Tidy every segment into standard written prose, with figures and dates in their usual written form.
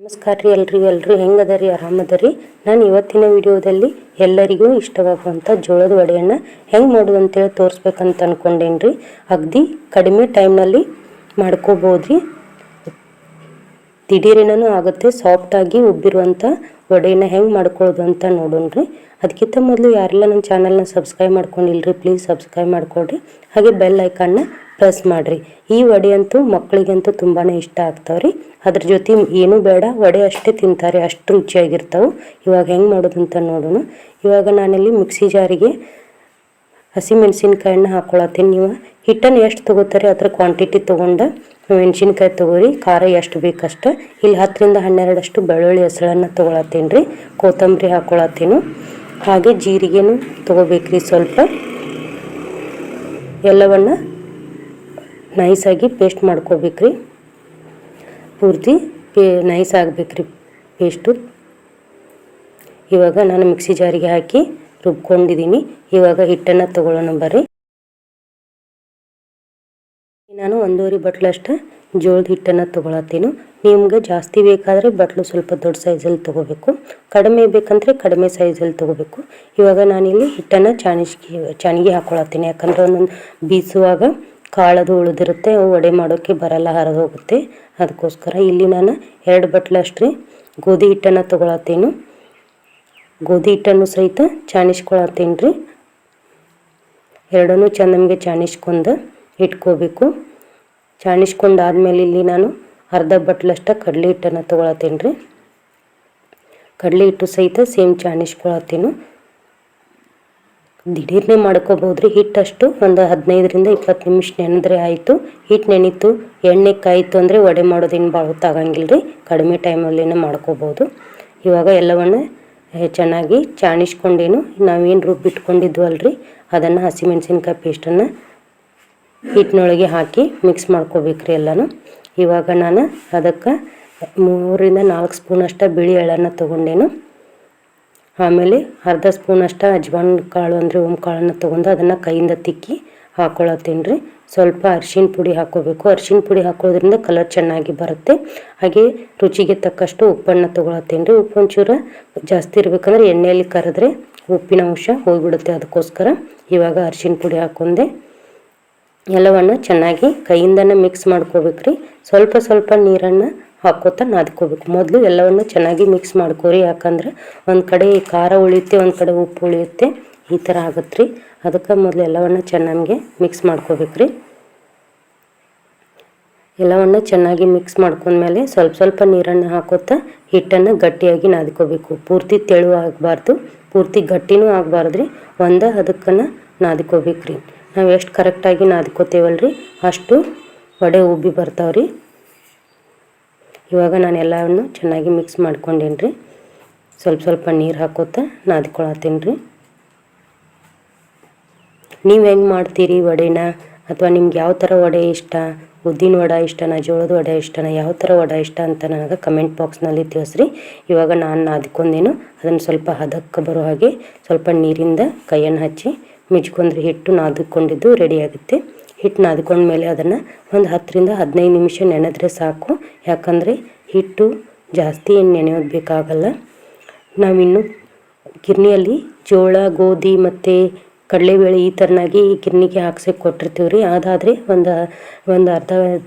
ನಮಸ್ಕಾರ ರೀ ಎಲ್ಲರೂ ಹೆಂಗದರಿ ಆರಾಮದರಿ. ನಾನು ಇವತ್ತಿನ ವಿಡಿಯೋದಲ್ಲಿ ಎಲ್ಲರಿಗೂ ಇಷ್ಟವಾಗುವಂಥ ಜೋಳದ ವಡೆಯನ್ನು ಹೆಂಗೆ ಮಾಡೋದು ಅಂತೇಳಿ ತೋರಿಸ್ಬೇಕಂತ ಅಂದ್ಕೊಂಡೇನ್ರಿ. ಅಗದಿ ಕಡಿಮೆ ಟೈಮ್ನಲ್ಲಿ ಮಾಡ್ಕೋಬೋದ್ರಿ. ದಿಢೀರೇನೂ ಆಗುತ್ತೆ. ಸಾಫ್ಟಾಗಿ ಉಬ್ಬಿರುವಂಥ ವಡೆಯನ್ನು ಹೆಂಗೆ ಮಾಡ್ಕೊಳ್ಳೋದು ಅಂತ ನೋಡೋಣ್ರಿ. ಅದಕ್ಕಿಂತ ಮೊದಲು ಯಾರೆಲ್ಲ ನನ್ನ ಚಾನಲ್ನ ಸಬ್ಸ್ಕ್ರೈಬ್ ಮಾಡ್ಕೊಂಡಿಲ್ರಿ ಪ್ಲೀಸ್ ಸಬ್ಸ್ಕ್ರೈಬ್ ಮಾಡ್ಕೊಳ್ರಿ. ಹಾಗೆ ಬೆಲ್ ಐಕಾನ್ನ ಪ್ರೆಸ್ ಮಾಡಿರಿ. ಈ ವಡೆ ಅಂತೂ ಮಕ್ಕಳಿಗಂತೂ ತುಂಬಾ ಇಷ್ಟ ಆಗ್ತಾವ್ರಿ. ಅದ್ರ ಜೊತೆ ಏನೂ ಬೇಡ, ವಡೆ ಅಷ್ಟೇ ತಿಂತಾರೆ, ಅಷ್ಟು ರುಚಿಯಾಗಿರ್ತಾವೆ. ಇವಾಗ ಹೆಂಗೆ ಮಾಡೋದು ಅಂತ ನೋಡೋಣ. ಇವಾಗ ನಾನಿಲ್ಲಿ ಮಿಕ್ಸಿ ಜಾರಿಗೆ ಹಸಿಮೆಣಸಿನ್ಕಾಯನ್ನ ಹಾಕ್ಕೊಳತ್ತೀನಿ. ನೀವು ಹಿಟ್ಟನ್ನು ಎಷ್ಟು ತೊಗೋತಾರೆ ಅದರ ಕ್ವಾಂಟಿಟಿ ತೊಗೊಂಡು ಮೆಣಸಿನ್ಕಾಯಿ ತೊಗೋರಿ. ಖಾರ ಎಷ್ಟು ಬೇಕಷ್ಟು. ಇಲ್ಲಿ 10ರಿಂದ 12 ಬೆಳ್ಳುಳ್ಳಿ ಹೆಸಳನ್ನು ತೊಗೊಳತ್ತೀನಿ ರೀ. ಕೊತ್ತಂಬರಿ ಹಾಕ್ಕೊಳತ್ತೀನಿ. ಹಾಗೆ ಜೀರಿಗೆನೂ ತೊಗೋಬೇಕ್ರಿ. ಸ್ವಲ್ಪ ಎಲ್ಲವನ್ನು ನೈಸಾಗಿ ಪೇಸ್ಟ್ ಮಾಡ್ಕೋಬೇಕ್ರಿ. ಪೂರ್ತಿ ನೈಸ್ ಆಗಬೇಕ್ರಿ ಪೇಸ್ಟು. ಇವಾಗ ನಾನು ಮಿಕ್ಸಿ ಜಾರಿಗೆ ಹಾಕಿ ರುಬ್ಕೊಂಡಿದ್ದೀನಿ. ಇವಾಗ ಹಿಟ್ಟನ್ನು ತೊಗೊಳ್ಳೋಣ ಬರ್ರಿ. ನಾನು 1.5 ಬಟ್ಲಷ್ಟು ಜೋಳದ ಹಿಟ್ಟನ್ನು ತೊಗೊಳತ್ತೀನಿ. ನಿಮ್ಗೆ ಜಾಸ್ತಿ ಬೇಕಾದರೆ ಬಟ್ಲು ಸ್ವಲ್ಪ ದೊಡ್ಡ ಸೈಜಲ್ಲಿ ತೊಗೋಬೇಕು, ಕಡಿಮೆ ಬೇಕಂದರೆ ಕಡಿಮೆ ಸೈಜಲ್ಲಿ ತೊಗೋಬೇಕು. ಇವಾಗ ನಾನಿಲ್ಲಿ ಹಿಟ್ಟನ್ನು ಚಾಣಿಗೆ ಹಾಕ್ಕೊಳತ್ತೀನಿ. ಯಾಕಂದರೆ ಒಂದೊಂದು ಬೀಸುವಾಗ ಕಾಳದು ಉಳಿದಿರುತ್ತೆ, ವಡೆ ಮಾಡೋಕ್ಕೆ ಬರಲ್ಲ, ಹರಿದೋಗುತ್ತೆ. ಅದಕ್ಕೋಸ್ಕರ ಇಲ್ಲಿ ನಾನು 2 ಬಟ್ಲಷ್ಟು ಗೋಧಿ ಹಿಟ್ಟನ್ನು ತೊಗೊಳತ್ತೀನಿ. ಗೋಧಿ ಹಿಟ್ಟನ್ನು ಸಹಿತ ಚಾಣಿಸ್ಕೊಳತ್ತೀನಿ ರೀ. ಎರಡನ್ನೂ ನಮಗೆ ಚಾಣಿಸ್ಕೊಂಡು ಇಟ್ಕೋಬೇಕು. ಚಾಣಿಸ್ಕೊಂಡಾದ್ಮೇಲೆ ಇಲ್ಲಿ ನಾನು 1/2 ಬಟ್ಲಷ್ಟು ಕಡಲೆ ಹಿಟ್ಟನ್ನು ತೊಗೊಳತ್ತೀನಿ ರೀ. ಕಡಲೆ ಹಿಟ್ಟು ಸಹಿತ ಸೇಮ್ ಚಾಣಿಸ್ಕೊಳತ್ತೀನಿ. ದಿಢೀರ್ನೇ ಮಾಡ್ಕೋಬೋದ್ರಿ. ಹಿಟ್ಟಷ್ಟು ಒಂದು 15ರಿಂದ 20 ನಿಮಿಷ ನೆನೆದ್ರೆ ಆಯಿತು. ಹಿಟ್ಟು ನೆನೀತು, ಎಣ್ಣೆ ಕಾಯಿತು ಅಂದರೆ ವಡೆ ಮಾಡೋದೇನು ಭಾಳ ಹೊತ್ತಾಗಂಗಿಲ್ಲ ರೀ. ಕಡಿಮೆ ಟೈಮಲ್ಲಿನೇ ಮಾಡ್ಕೋಬೋದು. ಇವಾಗ ಎಲ್ಲವನ್ನು ಚೆನ್ನಾಗಿ ಚಾಣಿಸ್ಕೊಂಡೇನು ನಾವೇನು ರುಬ್ಬಿಟ್ಕೊಂಡಿದ್ವಲ್ರಿ ಅದನ್ನು ಹಸಿಮೆಣಸಿನ್ಕಾಯಿ ಪೇಸ್ಟನ್ನು ಹಿಟ್ಟಿನೊಳಗೆ ಹಾಕಿ ಮಿಕ್ಸ್ ಮಾಡ್ಕೋಬೇಕ್ರಿ ಎಲ್ಲನೂ. ಇವಾಗ ನಾನು ಅದಕ್ಕೆ 3ರಿಂದ 4 ಸ್ಪೂನಷ್ಟು ಬಿಳಿ ಎಳ್ಳನ್ನು ತೊಗೊಂಡೇನು. ಆಮೇಲೆ 1/2 ಸ್ಪೂನಷ್ಟು ಅಜ್ವಾನ್ ಕಾಳು ಅಂದರೆ ಓಮ್ ಕಾಳನ್ನು ತೊಗೊಂಡು ಅದನ್ನು ಕೈಯಿಂದ ತಿಕ್ಕಿ ಹಾಕ್ಕೊಳತ್ತೀನಿ ರೀ. ಸ್ವಲ್ಪ ಅರಿಶಿನ ಪುಡಿ ಹಾಕ್ಕೋಬೇಕು. ಅರಿಶಿನ ಪುಡಿ ಹಾಕೋದ್ರಿಂದ ಕಲರ್ ಚೆನ್ನಾಗಿ ಬರುತ್ತೆ. ಹಾಗೆ ರುಚಿಗೆ ತಕ್ಕಷ್ಟು ಉಪ್ಪನ್ನು ತೊಗೊಳತ್ತೀನಿ ರೀ. ಉಪ್ಪು ಒಂಚೂರು ಜಾಸ್ತಿ ಇರಬೇಕಂದ್ರೆ ಎಣ್ಣೆಯಲ್ಲಿ ಕರೆದ್ರೆ ಉಪ್ಪಿನ ಅಂಶ ಹೋಗಿಬಿಡುತ್ತೆ. ಅದಕ್ಕೋಸ್ಕರ ಇವಾಗ ಅರಿಶಿನ ಪುಡಿ ಹಾಕ್ಕೊಂಡೆ ಎಲ್ಲವನ್ನು ಚೆನ್ನಾಗಿ ಕೈಯಿಂದನೇ ಮಿಕ್ಸ್ ಮಾಡ್ಕೋಬೇಕ್ರಿ. ಸ್ವಲ್ಪ ಸ್ವಲ್ಪ ನೀರನ್ನು ಹಾಕೋತಾ ನಾದ್ಕೋಬೇಕು. ಮೊದಲು ಎಲ್ಲವನ್ನು ಚೆನ್ನಾಗಿ ಮಿಕ್ಸ್ ಮಾಡ್ಕೋರಿ. ಯಾಕಂದ್ರೆ ಒಂದು ಕಡೆ ಖಾರ ಉಳಿಯುತ್ತೆ, ಒಂದು ಕಡೆ ಉಪ್ಪು ಉಳಿಯುತ್ತೆ, ಈ ಥರ ಆಗುತ್ತೆ ರೀ. ಅದಕ್ಕೆ ಮೊದಲು ಎಲ್ಲವನ್ನು ಚೆನ್ನಾಗಿ ಮಿಕ್ಸ್ ಮಾಡ್ಕೋಬೇಕ್ರಿ. ಎಲ್ಲವನ್ನು ಚೆನ್ನಾಗಿ ಮಿಕ್ಸ್ ಮಾಡ್ಕೊಂಡ್ಮೇಲೆ ಸ್ವಲ್ಪ ನೀರನ್ನು ಹಾಕೋತಾ ಹಿಟ್ಟನ್ನು ಗಟ್ಟಿಯಾಗಿ ನಾದ್ಕೋಬೇಕು. ಪೂರ್ತಿ ತೆಳು ಆಗಬಾರ್ದು, ಪೂರ್ತಿ ಗಟ್ಟಿನೂ ಆಗಬಾರ್ದು ರೀ. ಅದಕ್ಕನ್ನು ನಾದ್ಕೋಬೇಕ್ರಿ. ನಾವು ಎಷ್ಟು ಕರೆಕ್ಟಾಗಿ ನಾದ್ಕೋತೇವಲ್ರಿ ಅಷ್ಟು ವಡೆ ಉಬ್ಬಿ ಬರ್ತಾವ್ರಿ. ಇವಾಗ ನಾನು ಎಲ್ಲವನ್ನು ಚೆನ್ನಾಗಿ ಮಿಕ್ಸ್ ಮಾಡ್ಕೊಂಡೇನಿ ರೀ. ಸ್ವಲ್ಪ ನೀರು ಹಾಕೋತಾ ನಾದ್ಕೊಳತ್ತೀನಿ ರೀ. ನೀವು ಹೆಂಗೆ ಮಾಡ್ತೀರಿ ವಡೆನ, ಅಥವಾ ನಿಮ್ಗೆ ಯಾವ ಥರ ವಡೆ ಇಷ್ಟ, ಉದ್ದಿನ ವಡೆ ಇಷ್ಟನಾ, ಜೋಳದ ವಡೆ ಇಷ್ಟನಾ, ಯಾವ ಥರ ವಡೆ ಇಷ್ಟ ಅಂತ ನನಗೆ ಕಮೆಂಟ್ ಬಾಕ್ಸ್ನಲ್ಲಿ ತಿಳಿಸ್ರಿ. ಇವಾಗ ನಾನು ನಾದ್ಕೊಂಡೇನು ಅದನ್ನು ಸ್ವಲ್ಪ ಹದಕ್ಕೆ ಬರೋ ಹಾಗೆ ಸ್ವಲ್ಪ ನೀರಿಂದ ಕೈಯನ್ನು ಹಚ್ಚಿ ಮಿಜ್ಕೊಂಡ್ರೆ ಹಿಟ್ಟು ನಾದ್ಕೊಂಡಿದ್ದು ರೆಡಿ ಆಗುತ್ತೆ. ಹಿಟ್ಟು ನಾದ್ಕೊಂಡ್ಮೇಲೆ ಅದನ್ನು ಒಂದು 10ರಿಂದ 15 ನಿಮಿಷ ನೆನೆದ್ರೆ ಸಾಕು. ಯಾಕಂದರೆ ಹಿಟ್ಟು ಜಾಸ್ತಿ ಏನು ನೆನೆಯೋದು ಬೇಕಾಗಲ್ಲ. ನಾವಿನ್ನು ಗಿರ್ನಿಯಲ್ಲಿ ಜೋಳ, ಗೋಧಿ ಮತ್ತು ಕಡಲೆಬೇಳೆ ಈ ಥರನಾಗಿ ಗಿರ್ನಿಗೆ ಹಾಕ್ಸಕ್ಕೆ ಕೊಟ್ಟಿರ್ತೀವಿ ರೀ. ಅದಾದರೆ ಒಂದು ಅರ್ಧ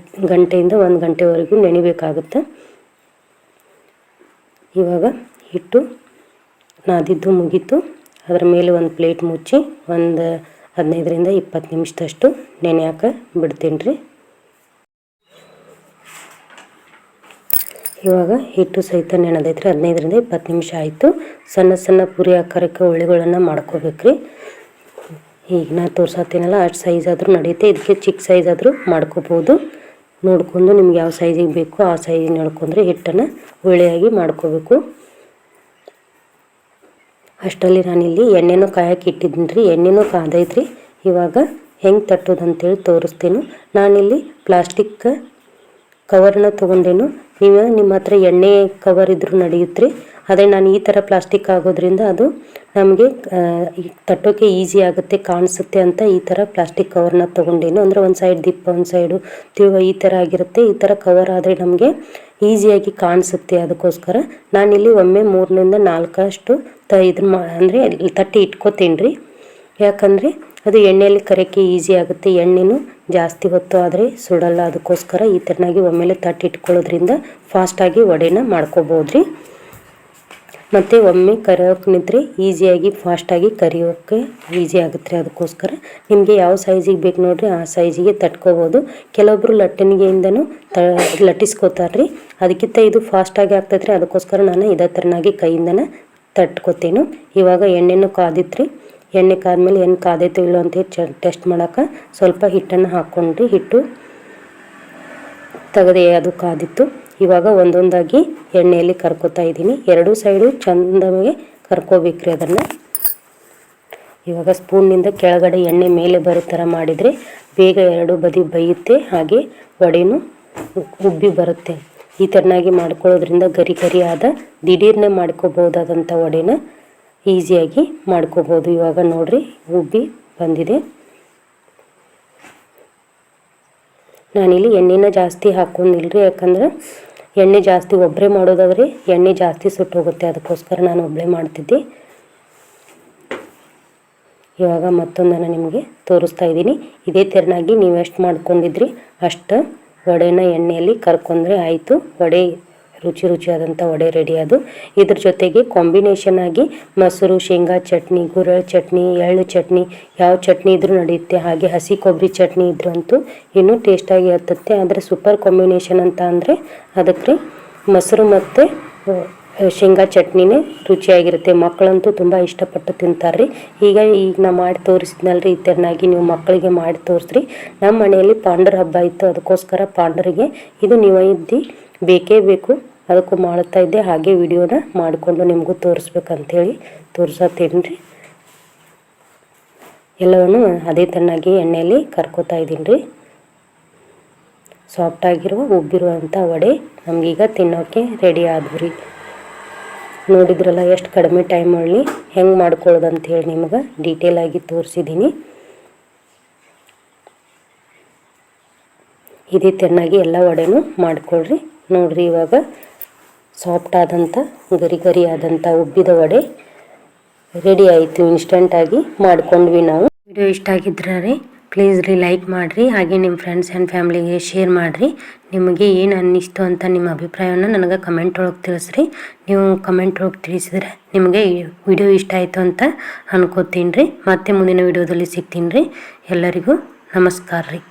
ಗಂಟೆಯಿಂದ 1 ಗಂಟೆವರೆಗೂ ನೆನಿಬೇಕಾಗುತ್ತೆ. ಇವಾಗ ಹಿಟ್ಟು ನಾದಿದ್ದು ಮುಗೀತು. ಅದರ ಮೇಲೆ ಒಂದು ಪ್ಲೇಟ್ ಮುಚ್ಚಿ ಒಂದು 15ರಿಂದ 20 ನಿಮಿಷದಷ್ಟು ನೆನೆಯಾಕ ಬಿಡ್ತೀನಿ ರೀ. ಇವಾಗ ಹಿಟ್ಟು ಸಹಿತ ನೆನೆದೈತ್ರಿ. 15ರಿಂದ 20 ನಿಮಿಷ ಆಯಿತು. ಸಣ್ಣ ಪುರಿ ಆಕಾರಕ್ಕೆ ಉಳ್ಳಿಗಳನ್ನು ಮಾಡ್ಕೋಬೇಕ್ರಿ. ಈಗ ನಾನು ತೋರ್ಸತ್ತೀನಲ್ಲ ಅಷ್ಟು ಸೈಜ್ ಆದರೂ ನಡೆಯುತ್ತೆ. ಇದಕ್ಕೆ ಚಿಕ್ಕ ಸೈಜ್ ಆದರೂ ಮಾಡ್ಕೋಬೋದು. ನೋಡ್ಕೊಂಡು ನಿಮ್ಗೆ ಯಾವ ಸೈಜಿಗೆ ಬೇಕು ಆ ಸೈಜಿಗೆ ನೋಡ್ಕೊಂಡ್ರೆ ಹಿಟ್ಟನ್ನು ಉಳ್ಳಿಯಾಗಿ ಮಾಡ್ಕೋಬೇಕು. ಅಷ್ಟರಲ್ಲಿ ನಾನಿಲ್ಲಿ ಎಣ್ಣೆನೂ ಕಾಯಕ್ಕೆ ಇಟ್ಟಿದ್ದೀನಿ ರೀ. ಎಣ್ಣೆನೂ ಕಾದೈತ್ರಿ. ಇವಾಗ ಹೆಂಗೆ ತಟ್ಟೋದು ಅಂತೇಳಿ ತೋರಿಸ್ತೀನಿ. ನಾನಿಲ್ಲಿ ಪ್ಲಾಸ್ಟಿಕ್ ಕವರ್ನ ತೊಗೊಂಡೇನು. ನೀವು ನಿಮ್ಮ ಹತ್ರ ಎಣ್ಣೆ ಕವರ್ ಇದ್ರೂ ನಡೆಯುತ್ತೆ ರೀ. ಅದೇ ನಾನು ಈ ಥರ ಪ್ಲಾಸ್ಟಿಕ್ ಆಗೋದ್ರಿಂದ ಅದು ನಮಗೆ ತಟ್ಟೋಕ್ಕೆ ಈಸಿ ಆಗುತ್ತೆ ಕಾಣಿಸುತ್ತೆ ಅಂತ ಈ ಥರ ಪ್ಲಾಸ್ಟಿಕ್ ಕವರ್ನ ತೊಗೊಂಡೇನು. ಅಂದರೆ ಒಂದು ಸೈಡ್ ದಿಪ್ಪ ಒಂದು ಸೈಡು ತಿರುವ ಈ ಥರ ಆಗಿರುತ್ತೆ. ಈ ಥರ ಕವರ್ ಆದರೆ ನಮಗೆ ಈಸಿಯಾಗಿ ಕಾಣಿಸುತ್ತೆ. ಅದಕ್ಕೋಸ್ಕರ ನಾನಿಲ್ಲಿ ಒಮ್ಮೆ 3ರಿಂದ 4 ಅಂದರೆ ತಟ್ಟಿ ಇಟ್ಕೋತೀನಿ ರೀ. ಯಾಕಂದರೆ ಅದು ಎಣ್ಣೆಯಲ್ಲಿ ಕರೆಯೋಕ್ಕೆ ಈಸಿ ಆಗುತ್ತೆ. ಎಣ್ಣೆನೂ ಜಾಸ್ತಿ ಹೊತ್ತು ಆದರೆ ಸುಡಲ್ಲ. ಅದಕ್ಕೋಸ್ಕರ ಈ ಥರನಾಗಿ ಒಮ್ಮೆಲೆ ತಟ್ಟಿ ಇಟ್ಕೊಳ್ಳೋದ್ರಿಂದ ಫಾಸ್ಟಾಗಿ ವಡೆನ ಮಾಡ್ಕೋಬೋದು ರೀ. ಮತ್ತು ಒಮ್ಮೆ ಕರಿಯೋಕೆ ನಿಂತರೆ ಈಸಿಯಾಗಿ ಫಾಸ್ಟಾಗಿ ಕರಿಯೋಕ್ಕೆ ಈಸಿ ಆಗುತ್ತೆ ರೀ. ಅದಕ್ಕೋಸ್ಕರ ನಿಮಗೆ ಯಾವ ಸೈಜಿಗೆ ಬೇಕು ನೋಡಿರಿ ಆ ಸೈಜಿಗೆ ತಟ್ಕೋಬೋದು. ಕೆಲವೊಬ್ಬರು ಲಟ್ಟಣಿಗೆಯಿಂದನೂ ಲಟ್ಟಿಸ್ಕೋತಾರೆ ರೀ. ಅದಕ್ಕಿಂತ ಇದು ಫಾಸ್ಟಾಗಿ ಆಗ್ತೈತೆ ರೀ. ಅದಕ್ಕೋಸ್ಕರ ನಾನು ಇದೇ ಥರನಾಗಿ ಕೈಯಿಂದನೇ ತಟ್ಕೋತೀನಿ. ಇವಾಗ ಎಣ್ಣೆನೂ ಕಾದಿತ್ತು ರೀ. ಎಣ್ಣೆ ಕಾದ್ಮೇಲೆ ಏನು ಕಾದೈತೋ ಇಲ್ಲೋ ಅಂತ ಟೆಸ್ಟ್ ಮಾಡೋಕೆ ಸ್ವಲ್ಪ ಹಿಟ್ಟನ್ನು ಹಾಕ್ಕೊಂಡ್ರಿ. ಹಿಟ್ಟು ತೆಗೆದೆ ಅದು ಕಾದಿತ್ತು. ಇವಾಗ ಒಂದೊಂದಾಗಿ ಎಣ್ಣೆಯಲ್ಲಿ ಕರ್ಕೋತಾ ಇದ್ದೀನಿ. ಎರಡೂ ಸೈಡು ಚಂದವಾಗಿ ಕರ್ಕೋಬೇಕ್ರಿ ಅದನ್ನು. ಇವಾಗ ಸ್ಪೂನ್ನಿಂದ ಕೆಳಗಡೆ ಎಣ್ಣೆ ಮೇಲೆ ಬರೋ ಥರ ಮಾಡಿದರೆ ಬೇಗ ಎರಡು ಬದಿ ಬೇಯುತ್ತೆ, ಹಾಗೆ ವಡೆನೂ ಉಬ್ಬಿ ಬರುತ್ತೆ. ಈ ಥರನಾಗಿ ಮಾಡ್ಕೊಳ್ಳೋದ್ರಿಂದ ಗರಿ ಗರಿ ಆದ ದಿಢೀರ್ನೆ ಮಾಡ್ಕೋಬೋದಾದಂಥ ವಡೆನ ಈಸಿಯಾಗಿ ಮಾಡ್ಕೋಬೋದು. ಇವಾಗ ನೋಡ್ರಿ ಉಬ್ಬಿ ಬಂದಿದೆ. ನಾನಿಲ್ಲಿ ಎಣ್ಣೆನ ಜಾಸ್ತಿ ಹಾಕೊಂಡಿಲ್ರಿ. ಯಾಕಂದ್ರೆ ಎಣ್ಣೆ ಜಾಸ್ತಿ ಒಬ್ಬರೇ ಮಾಡೋದಾದ್ರೆ ಎಣ್ಣೆ ಜಾಸ್ತಿ ಸುಟ್ಟೋಗುತ್ತೆ. ಅದಕ್ಕೋಸ್ಕರ ನಾನು ಒಬ್ಬಳೇ ಮಾಡ್ತಿದ್ದೆ. ಇವಾಗ ಮತ್ತೊಂದನ್ನು ನಿಮಗೆ ತೋರಿಸ್ತಾ ಇದ್ದೀನಿ. ಇದೇ ಥರನಾಗಿ ನೀವು ಎಷ್ಟು ಮಾಡ್ಕೊಂಡಿದ್ರಿ ಅಷ್ಟು ವಡೆನ ಎಣ್ಣೆಯಲ್ಲಿ ಕರ್ಕೊಂಡ್ರೆ ಆಯಿತು. ವಡೆ ರುಚಿಯಾದಂಥ ವಡೆ ರೆಡಿ ಅದು. ಇದ್ರ ಜೊತೆಗೆ ಕಾಂಬಿನೇಷನ್ ಆಗಿ ಮೊಸರು, ಶೇಂಗಾ ಚಟ್ನಿ, ಗುರೆಳ್ಳು ಚಟ್ನಿ, ಎಳ್ಳು ಚಟ್ನಿ, ಯಾವ ಚಟ್ನಿ ಇದ್ರೂ ನಡೆಯುತ್ತೆ. ಹಾಗೆ ಹಸಿ ಕೊಬ್ಬರಿ ಚಟ್ನಿ ಇದ್ರಂತೂ ಇನ್ನೂ ಟೇಸ್ಟಾಗಿ ಹತ್ತುತ್ತೆ. ಆದರೆ ಸೂಪರ್ ಕಾಂಬಿನೇಷನ್ ಅಂತ ಅಂದರೆ ಅದಕ್ಕೆ ಮೊಸರು ಮತ್ತು ಶೇಂಗಾ ಚಟ್ನಿನೇ ರುಚಿಯಾಗಿರುತ್ತೆ. ಮಕ್ಕಳಂತೂ ತುಂಬ ಇಷ್ಟಪಟ್ಟು ತಿಂತಾರೆ. ಈಗ ನಾ ಮಾಡಿ ತೋರಿಸಿದ್ನಲ್ರಿ, ಈ ಥರನಾಗಿ ನೀವು ಮಕ್ಕಳಿಗೆ ಮಾಡಿ ತೋರಿಸ್ರಿ. ನಮ್ಮ ಮನೆಯಲ್ಲಿ ಪಾಂಡರ ಹಬ್ಬ ಇತ್ತು, ಅದಕ್ಕೋಸ್ಕರ ಪಾಂಡರಿಗೆ ಇದು ನೈವೇದ್ಯ ಬೇಕೇ ಬೇಕು. ಅದಕ್ಕೂ ಮಾಡ್ತಾ ಇದ್ದೆ. ಹಾಗೆ ವಿಡಿಯೋನ ಮಾಡಿಕೊಂಡು ನಿಮಗೂ ತೋರಿಸ್ಬೇಕಂತೇಳಿ ತೋರಿಸತ್ತೀನಿ ರೀ. ಎಲ್ಲವನ್ನು ಅದೇ ಥರನಾಗಿ ಎಣ್ಣೆಯಲ್ಲಿ ಕರ್ಕೋತಾ ಇದ್ದೀನಿ ರೀ. ಸಾಫ್ಟಾಗಿರುವ ಉಬ್ಬಿರುವಂಥ ವಡೆ ನಮಗೀಗ ತಿನ್ನೋಕ್ಕೆ ರೆಡಿ ಆದ್ವು ರೀ. ನೋಡಿದ್ರಲ್ಲ ಎಷ್ಟು ಕಡಿಮೆ ಟೈಮಲ್ಲಿ ಹೆಂಗೆ ಮಾಡ್ಕೊಳ್ಳೋದು ಅಂಥೇಳಿ ನಿಮ್ಗೆ ಡೀಟೇಲಾಗಿ ತೋರಿಸಿದ್ದೀನಿ. ಇದೇ ಥರನಾಗಿ ಎಲ್ಲ ವಡೆನೂ ಮಾಡ್ಕೊಳ್ರಿ. ನೋಡಿರಿ ಇವಾಗ ಸಾಫ್ಟ್ ಆದಂಥ ಗರಿ ಆದಂಥ ಉಬ್ಬಿದ ವಡೆ ರೆಡಿ ಆಯಿತು. ಇನ್ಸ್ಟೆಂಟಾಗಿ ಮಾಡ್ಕೊಂಡ್ವಿ ನಾವು. ವಿಡಿಯೋ ಇಷ್ಟ ಆಗಿದ್ರೆ ಪ್ಲೀಸ್ ರೀ ಲೈಕ್ ಮಾಡಿರಿ. ಹಾಗೆ ನಿಮ್ಮ ಫ್ರೆಂಡ್ಸ್ ಆ್ಯಂಡ್ ಫ್ಯಾಮ್ಲಿಗೆ ಶೇರ್ ಮಾಡಿರಿ. ನಿಮಗೆ ಏನು ಅನ್ನಿಸ್ತು ಅಂತ ನಿಮ್ಮ ಅಭಿಪ್ರಾಯವನ್ನು ನನಗೆ ಕಮೆಂಟ್ ಒಳಗೆ ತಿಳಿಸ್ರಿ. ನೀವು ಕಮೆಂಟ್ ಒಳಗೆ ತಿಳಿಸಿದ್ರೆ ನಿಮಗೆ ವಿಡಿಯೋ ಇಷ್ಟ ಆಯಿತು ಅಂತ ಅನ್ಕೋತೀನಿ ರೀ. ಮತ್ತೆ ಮುಂದಿನ ವಿಡಿಯೋದಲ್ಲಿ ಸಿಗ್ತೀನಿ ರೀ. ಎಲ್ಲರಿಗೂ ನಮಸ್ಕಾರ ರೀ.